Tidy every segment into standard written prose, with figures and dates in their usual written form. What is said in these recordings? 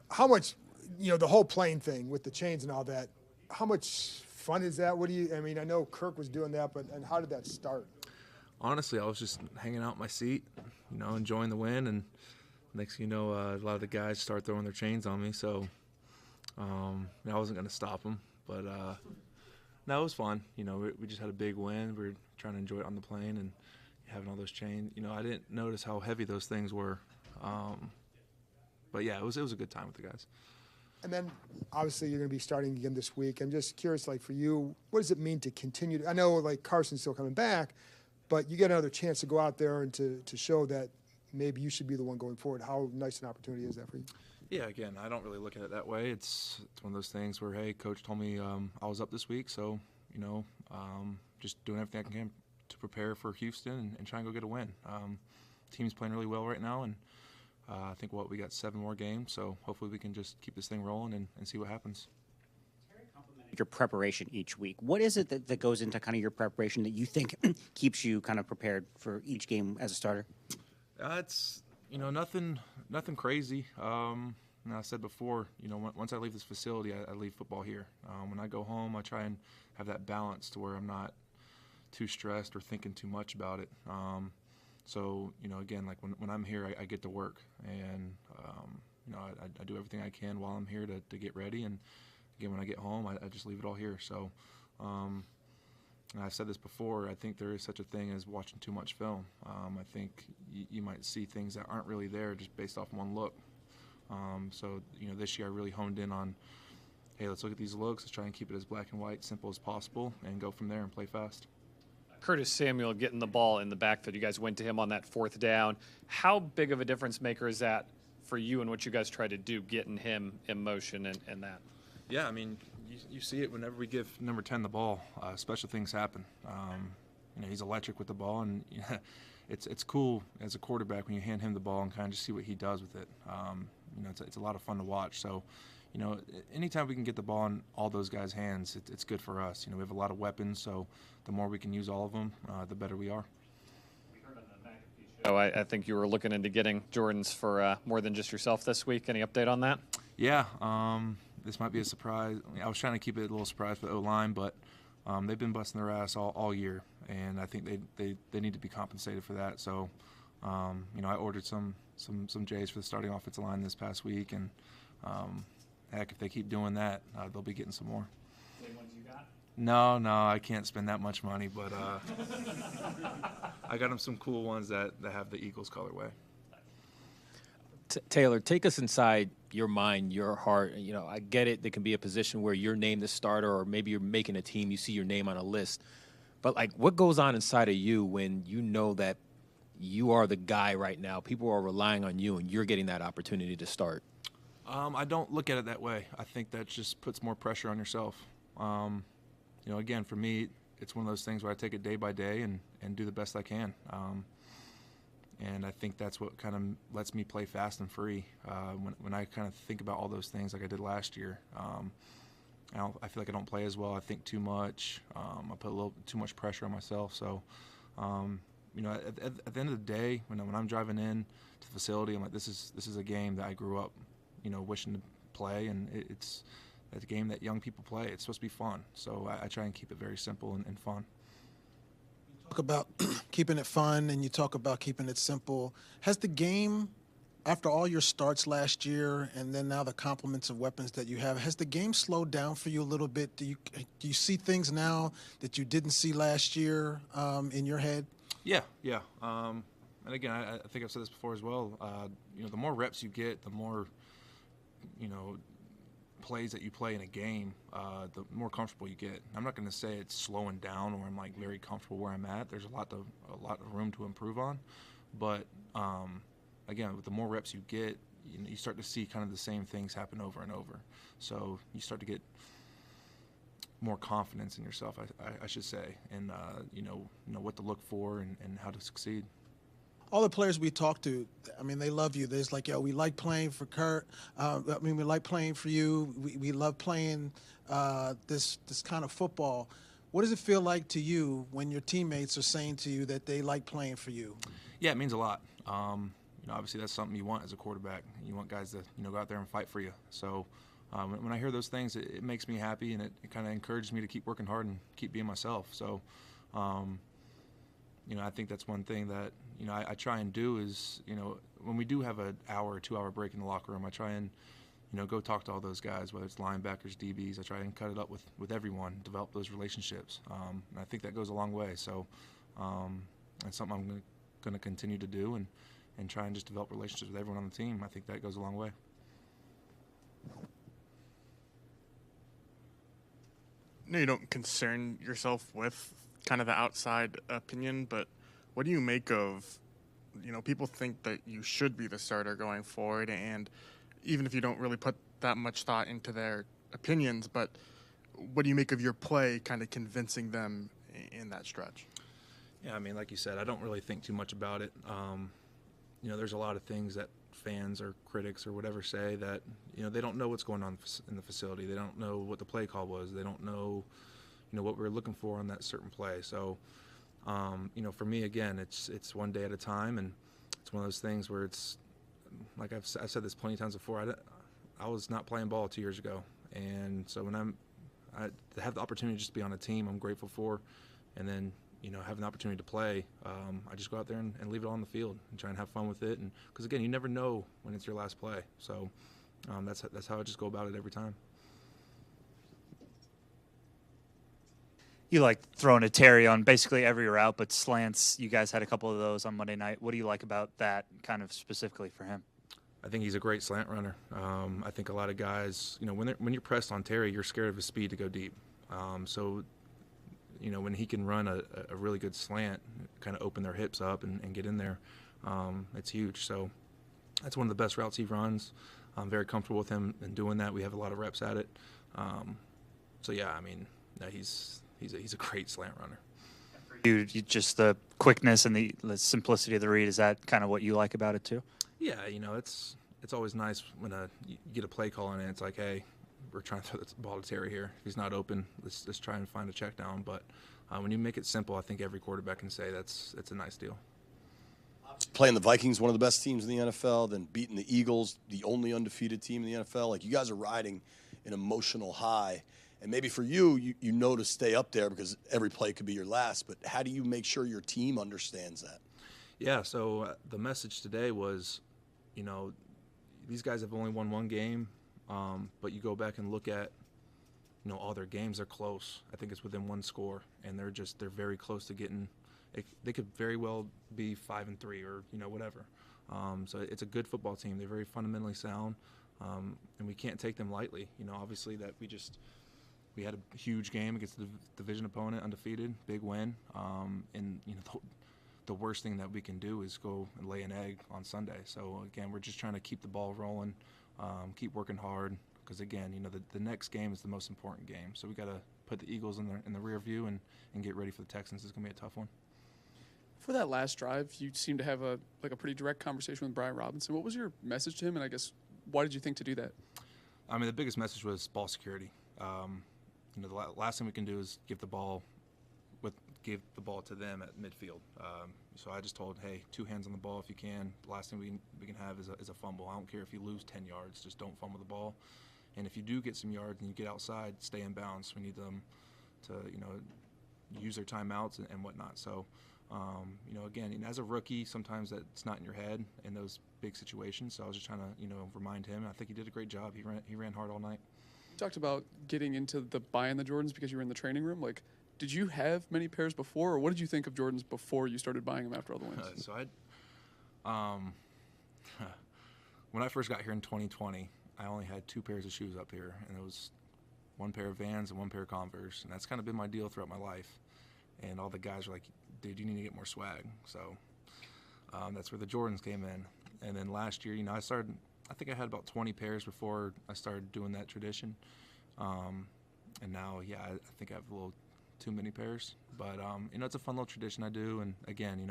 How much, the whole plane thing with the chains and all that, how much fun is that? I mean, I know Kirk was doing that, and how did that start? Honestly, I was just hanging out in my seat, enjoying the win, and next thing you know, a lot of the guys start throwing their chains on me, so I wasn't going to stop them. But no, it was fun. We just had a big win. We were trying to enjoy it on the plane and having all those chains. I didn't notice how heavy those things were. But yeah, it was a good time with the guys. And then, obviously, you're going to be starting again this week. I'm just curious, for you, what does it mean to continue? I know, Carson's still coming back, but you get another chance to go out there and to show that maybe you should be the one going forward. How nice an opportunity is that for you? Yeah, again, I don't really look at it that way. It's one of those things where, hey, Coach told me I was up this week, so, just doing everything I can to prepare for Houston and try and go get a win. Team's playing really well right now, and I think we got 7 more games, so hopefully we can just keep this thing rolling and see what happens. Your preparation each week. What is it that goes into kind of your preparation that you think keeps you kind of prepared for each game as a starter? It's nothing crazy. I said before, once I leave this facility, I leave football here. When I go home, I try and have that balance to where I'm not too stressed or thinking too much about it. So, again, when I'm here, I get to work, and, I do everything I can while I'm here to get ready. And, again, when I get home, I just leave it all here. So, and I've said this before, I think there is such a thing as watching too much film. I think you might see things that aren't really there just based off one look. So, this year I really honed in on, hey, let's look at these looks, let's try and keep it as black and white, simple as possible, and go from there and play fast. Curtis Samuel getting the ball in the backfield. You guys went to him on that 4th down. How big of a difference maker is that for you and what you guys try to do, getting him in motion and that? Yeah, I mean, you see it whenever we give number 10 the ball. Special things happen. He's electric with the ball, and it's cool as a quarterback when you hand him the ball and kind of just see what he does with it. It's a lot of fun to watch. So, anytime we can get the ball in all those guys' hands, it's good for us. We have a lot of weapons, so the more we can use all of them, the better we are. I think you were looking into getting Jordans for more than just yourself this week. Any update on that? Yeah, this might be a surprise. I was trying to keep it a little surprise for the O-line, but they've been busting their ass all year, and I think they need to be compensated for that. So, I ordered some J's for the starting offensive line this past week, and heck, if they keep doing that, they'll be getting some more. Same ones you got? No, I can't spend that much money, but I got them some cool ones that have the Eagles colorway. Taylor, take us inside your mind, your heart. I get it. There can be a position where you're named the starter, or maybe you're making a team, you see your name on a list. But, what goes on inside of you when you know that you are the guy right now, people are relying on you, and you're getting that opportunity to start? I don't look at it that way. I think that just puts more pressure on yourself. Again, for me, it's one of those things where I take it day by day and do the best I can. And I think that's what kind of lets me play fast and free. When I kind of think about all those things like I did last year, I feel like I don't play as well. I think too much. I put a little too much pressure on myself. So, at the end of the day, when I'm driving in to the facility, I'm like, this is a game that I grew up, wishing to play, and it's a game that young people play. It's supposed to be fun. So I try and keep it very simple and fun. Talk about keeping it fun, and you talk about keeping it simple. Has the game, after all your starts last year and then now the complements of weapons that you have, has the game slowed down for you a little bit? Do you see things now that you didn't see last year in your head? Yeah. And again, I think I've said this before as well. The more reps you get, the more, plays that you play in a game, the more comfortable you get. I'm not going to say it's slowing down or I'm very comfortable where I'm at. There's a lot of room to improve on, but again, with the more reps you get, you start to see kind of the same things happen over and over. So you start to get more confidence in yourself, I should say, and what to look for and how to succeed. All the players we talk to, they love you. There's we like playing for Kurt. We like playing for you. We love playing this kind of football. What does it feel like to you when your teammates are saying to you that they like playing for you? Yeah, it means a lot. obviously that's something you want as a quarterback. You want guys to, go out there and fight for you. So when I hear those things, it makes me happy, and it kind of encourages me to keep working hard and keep being myself. So, I think that's one thing that, I try and do is, when we do have an hour or 2 hour break in the locker room, I try and, go talk to all those guys, whether it's linebackers, DBs. I try and cut it up with everyone, develop those relationships. And I think that goes a long way. So it's something I'm going to continue to do and try and just develop relationships with everyone on the team. I think that goes a long way. No, you don't concern yourself with kind of the outside opinion, but what do you make of, people think that you should be the starter going forward, and even if you don't really put that much thought into their opinions, but what do you make of your play kind of convincing them in that stretch? Yeah, I mean, like you said, I don't really think too much about it. There's a lot of things that fans or critics or whatever say that, they don't know what's going on in the facility. They don't know what the play call was. They don't know, what we were looking for on that certain play. So, for me, again, it's one day at a time, and it's one of those things where it's, like I've said this plenty of times before, I was not playing ball 2 years ago. And so when I have the opportunity to just be on a team I'm grateful for, and then, have an opportunity to play, I just go out there and leave it all on the field and try and have fun with it. And because, again, you never know when it's your last play. So that's how I just go about it every time. You like throwing to Terry on basically every route, but slants, you guys had a couple of those on Monday night. What do you like about that kind of specifically for him? I think he's a great slant runner. I think a lot of guys, when you're pressed on Terry, you're scared of his speed to go deep. So when he can run a really good slant, kind of open their hips up and get in there, it's huge. So that's one of the best routes he runs. I'm very comfortable with him in doing that. We have a lot of reps at it. He's a great slant runner. You just the quickness and the simplicity of the read, is that kind of what you like about it too? Yeah, it's always nice when you get a play call and it's like, hey, we're trying to throw the ball to Terry here. If he's not open, let's try and find a check down. But when you make it simple, I think every quarterback can say it's a nice deal. Playing the Vikings, one of the best teams in the NFL, then beating the Eagles, the only undefeated team in the NFL. Like, you guys are riding an emotional high. And maybe for you know to stay up there because every play could be your last. But how do you make sure your team understands that? Yeah, so the message today was, these guys have only won one game, but you go back and look at, all their games, they're close. I think it's within one score, and they're very close to getting – they could very well be 5-3 or, whatever. So it's a good football team. They're very fundamentally sound, and we can't take them lightly. Obviously that we had a huge game against the division opponent, undefeated, big win. And the worst thing that we can do is go and lay an egg on Sunday. So again, we're just trying to keep the ball rolling, keep working hard. Because again, the next game is the most important game. So we got to put the Eagles in the rear view and get ready for the Texans. It's gonna be a tough one. For that last drive, you seemed to have a pretty direct conversation with Brian Robinson. What was your message to him, and I guess why did you think to do that? I mean, the biggest message was ball security. The last thing we can do is give the ball to them at midfield. So I just told, hey, 2 hands on the ball if you can. The last thing we can have is a fumble. I don't care if you lose 10 yards, just don't fumble the ball. And if you do get some yards and you get outside, stay in bounds. We need them to use their timeouts and whatnot. So again, as a rookie, sometimes that's not in your head in those big situations. So I was just trying to remind him. I think he did a great job. He ran hard all night. You talked about getting into the buying the Jordans because you were in the training room. Like, did you have many pairs before, or what did you think of Jordans before you started buying them after all the wins? When I first got here in 2020, I only had 2 pairs of shoes up here, and it was 1 pair of Vans and 1 pair of Converse, and that's kind of been my deal throughout my life. And all the guys were like, dude, you need to get more swag. So that's where the Jordans came in. And then last year, I think I had about 20 pairs before I started doing that tradition. And now, I think I have a little too many pairs. But, it's a fun little tradition I do. And, again,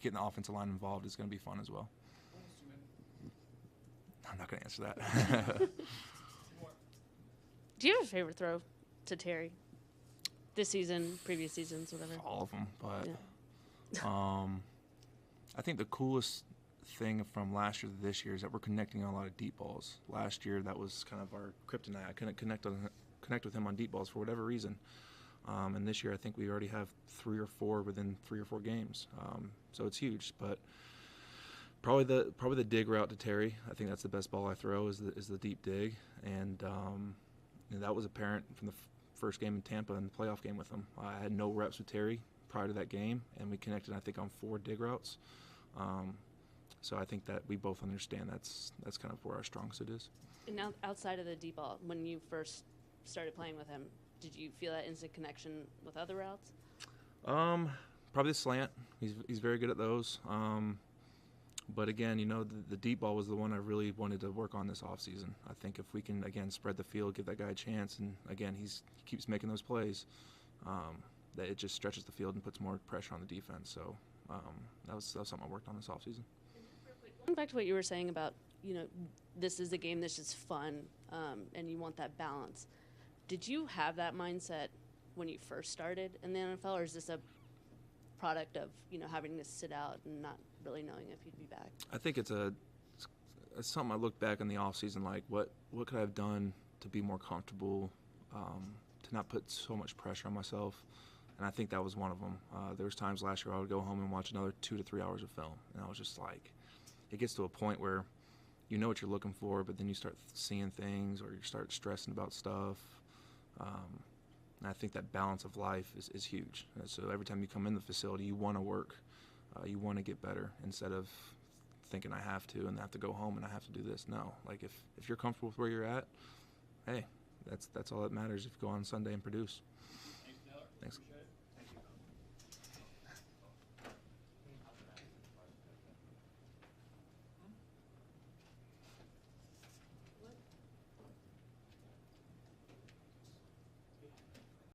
getting the offensive line involved is going to be fun as well. I'm not going to answer that. Do you have a favorite throw to Terry? This season, previous seasons, whatever? All of them. But I think the coolest thing from last year to this year is that we're connecting on a lot of deep balls. Last year, that was kind of our kryptonite. I couldn't connect with him on deep balls for whatever reason. And this year, I think we already have 3 or 4 within 3 or 4 games. So it's huge. But probably the dig route to Terry. I think that's the best ball I throw is the deep dig, and that was apparent from the first game in Tampa and the playoff game with him. I had no reps with Terry prior to that game, and we connected, I think, on 4 dig routes. So I think that we both understand that's kind of where our strong suit is. And now, outside of the deep ball, when you first started playing with him, did you feel that instant connection with other routes? Probably the slant. He's very good at those. But again, the deep ball was the one I really wanted to work on this offseason. I think if we can, again, spread the field, give that guy a chance, and again, he keeps making those plays, that it just stretches the field and puts more pressure on the defense. So that was something I worked on this offseason. Going back to what you were saying about, this is a game that's just fun, and you want that balance. Did you have that mindset when you first started in the NFL, or is this a product of, having to sit out and not really knowing if you'd be back? I think it's something I look back in the offseason, like what could I have done to be more comfortable, to not put so much pressure on myself, and I think that was one of them. There was times last year I would go home and watch another 2 to 3 hours of film, and I was just like, it gets to a point where you know what you're looking for, but then you start seeing things or you start stressing about stuff. And I think that balance of life is huge. So every time you come in the facility, you want to work. You want to get better instead of thinking I have to and I have to go home and I have to do this. No, like if you're comfortable with where you're at, hey, that's all that matters if you go on Sunday and produce. Thanks, Taylor. Thanks.